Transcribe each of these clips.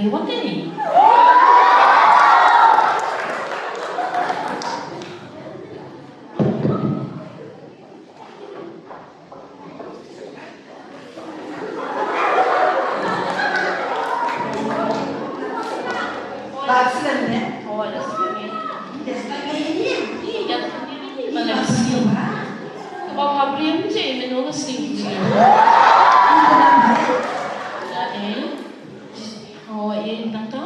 lewat ni. Baksilan ni? Oh, ada sekali. Yes, kaya niya. Iya, sendiri. Mana Iya, sih? siapa? Kalau Gabriel je menulis ni. Oh, tante.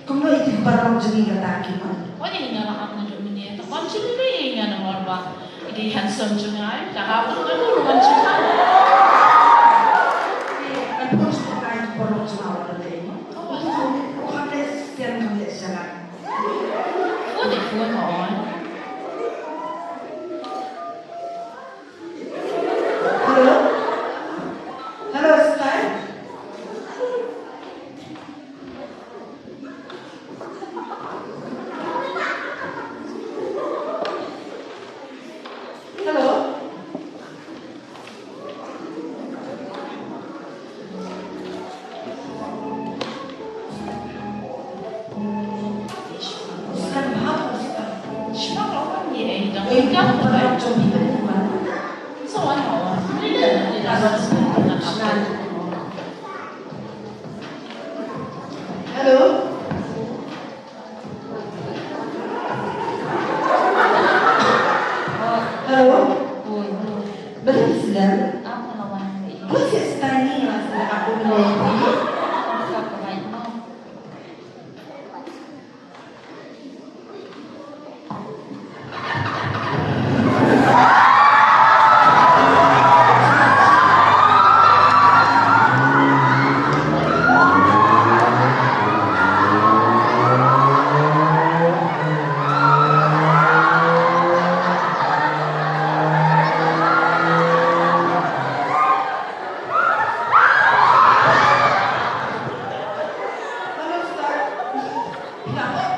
Kung no iti parang jumi kataki mo. Oh, ini nga lang na dumi niya. Tapos sila nga ng orba. Hindi handsome siya nga. Kahapon nga naman siya nga. At kung gusto kayo parang sumawa na tayo mo. Kung kapres, yan kami siya lang. Pwede po noon. Hello? Hello, Star? Hello? Star, bahapa Star? Siya ka pa niya eh. Dang Eh, ikaw na ba? parang jumi ka naman. So, ano? Hindi na Star. Hello? Hello? Betul sila? Kung si Star niya, sila ako nila. Hello, Star? Pinapit?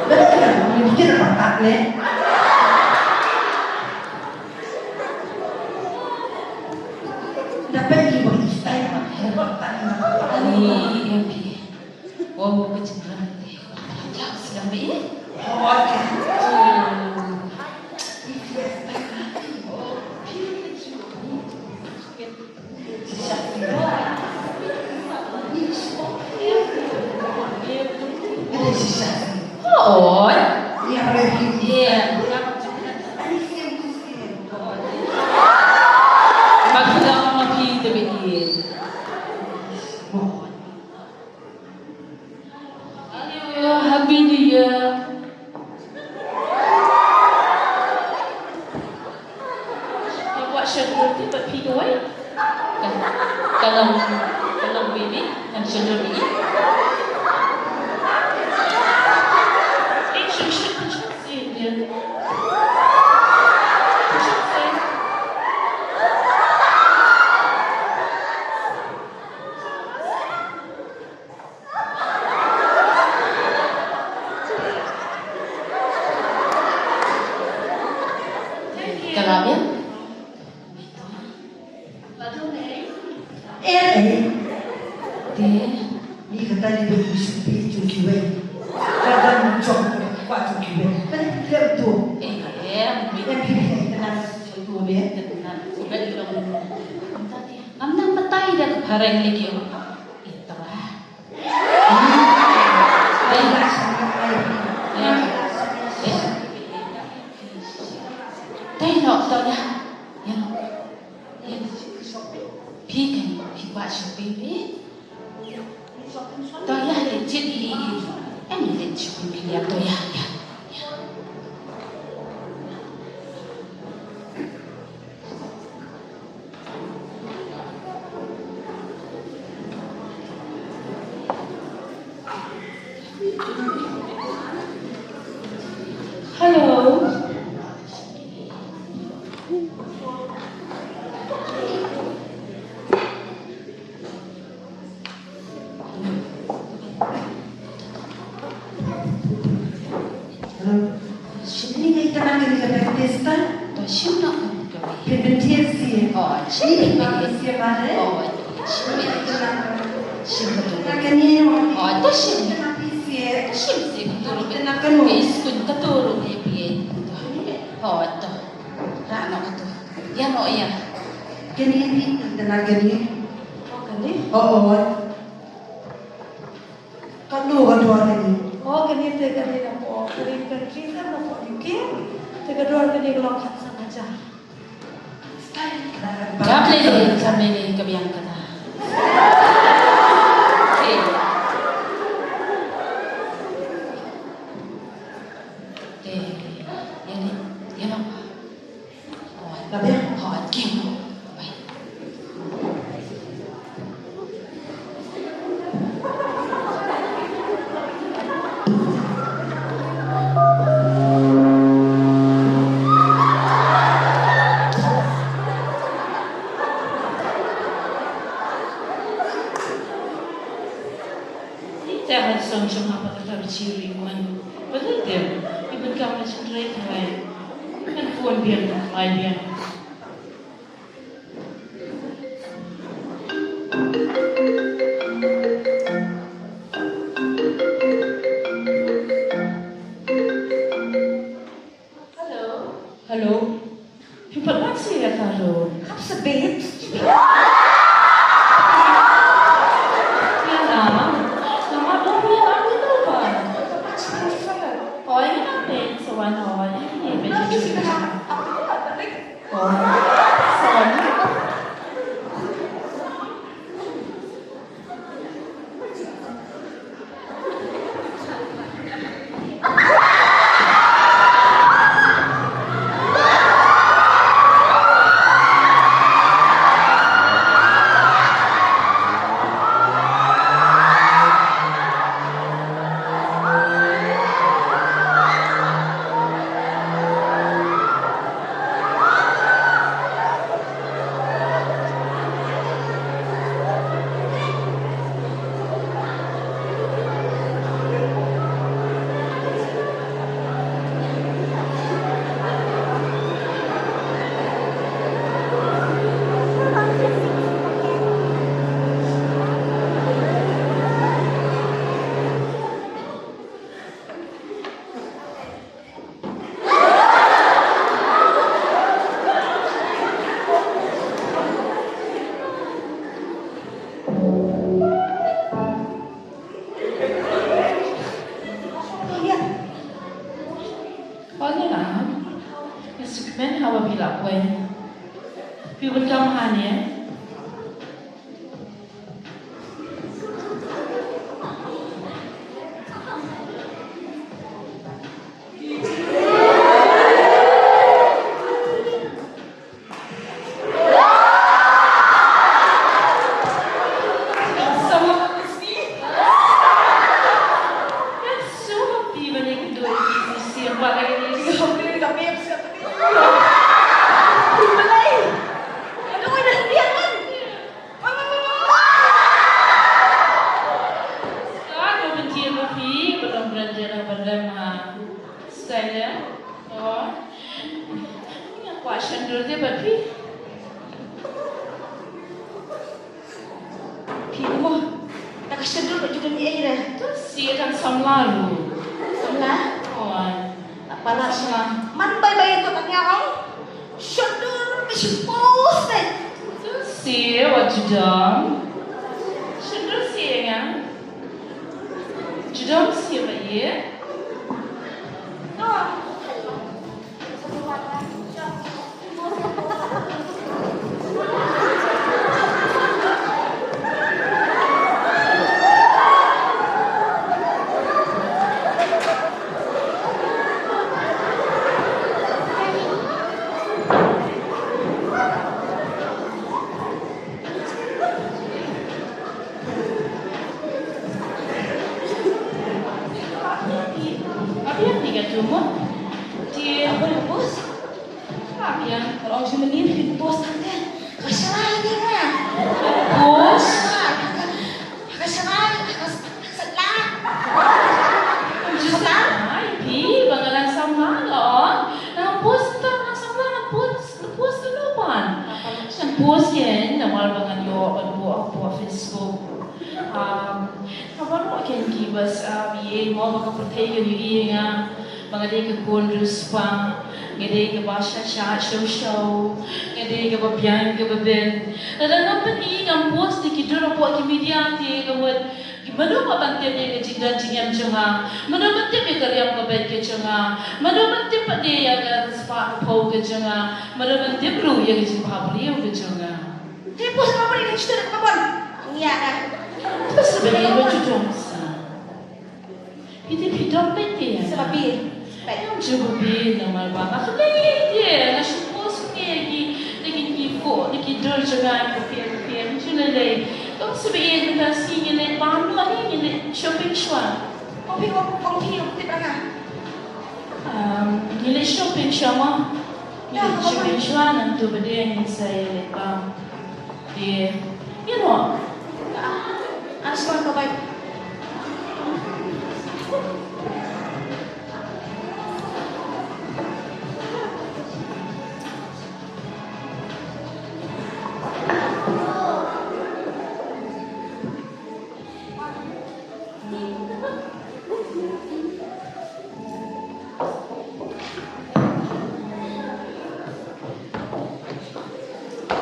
Bakit yan? Hindi na patakle. Dapat ibang istay na hebat tayo na. Ani, MP. Wow, kecemburuan deh. Jauh sedang baik. Okay. Ada sisa. Oh, Iya, Revi. iya. Ada yang kusir. Magpegang makita begini. Ayo, Happy New Year. Buat syurga buat pergi away. Kalau baby dan syurga ini. Syurga dia. Kalau dia dia ni kata dia berbisik itu kiwe. Kadang muncul kuat kiwe. Kan dia tu. Yang kita kenal itu dia. sudah juga belum. Nandang matay dah kebarang lagi oh. Itu lah. Baiklah sama air. Tengok tau dah. Yang pergi buat shopping ni. Tau ya legit ni. Yang legit shopping ni tau ya. Hello. Ini manusia mana? Oh, Shin Nak ni orang. Oh, itu Shin. Manusia. Shin sih betul. Nak kenu. Iskun keturu ya piye. Oh, itu. Rano itu. Ya no ya. Kini ni tenaga ni. Oh, kani. Oh. Kanu ni. Oh, kani tega ni na po. Kani country na po. UK. Tega doar kani kalau kat sama aja. Kami yang kata. Yan apa? Tapi Hot game. Jangan sungguh apa kata berciri man. Betul dia. Ibu kamu sendiri tahu. Kan puan biar mai biar. Hello. hello. People not say that hello. Kapsa babes. Men hawa bila kue. People come hanya. See what you done? Shouldn't see again. You don't see it yet? Ken, namal bangan yo on buat Facebook. Kapan mo can give us ye mo baka protege ni nga mga day ka kundus pa, ngade ka ba siya show, ngade ka ba biyan ka ba ben. Nadang pa ni ang post ni kiduro po kimediante ka mo Mano mabantip ni kajingan jingyam chunga, mano bantip ni karyam kabet ke chunga, mano bantip pa di ya spa po ke chunga, mano bantip ru ya kajing pabriyo ke chunga. Tipu sa kapal ini cerita kapal. Iya kan. Terus sebagai berjudung sa, hidup beti ya. Sebab bir. Yang cukup bir nama bapa. Kali dia nasi pos ni lagi kifo, lagi dor chunga kopi chunalai. Kung sabihin na si nilay paano kami nilay shopping siya. Kopi tip ana. Nilay shopping siya mo. Nilay shopping siya nang tubadin sa nilay pa. Di, you know. Ano sa mga kabay?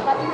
Tapi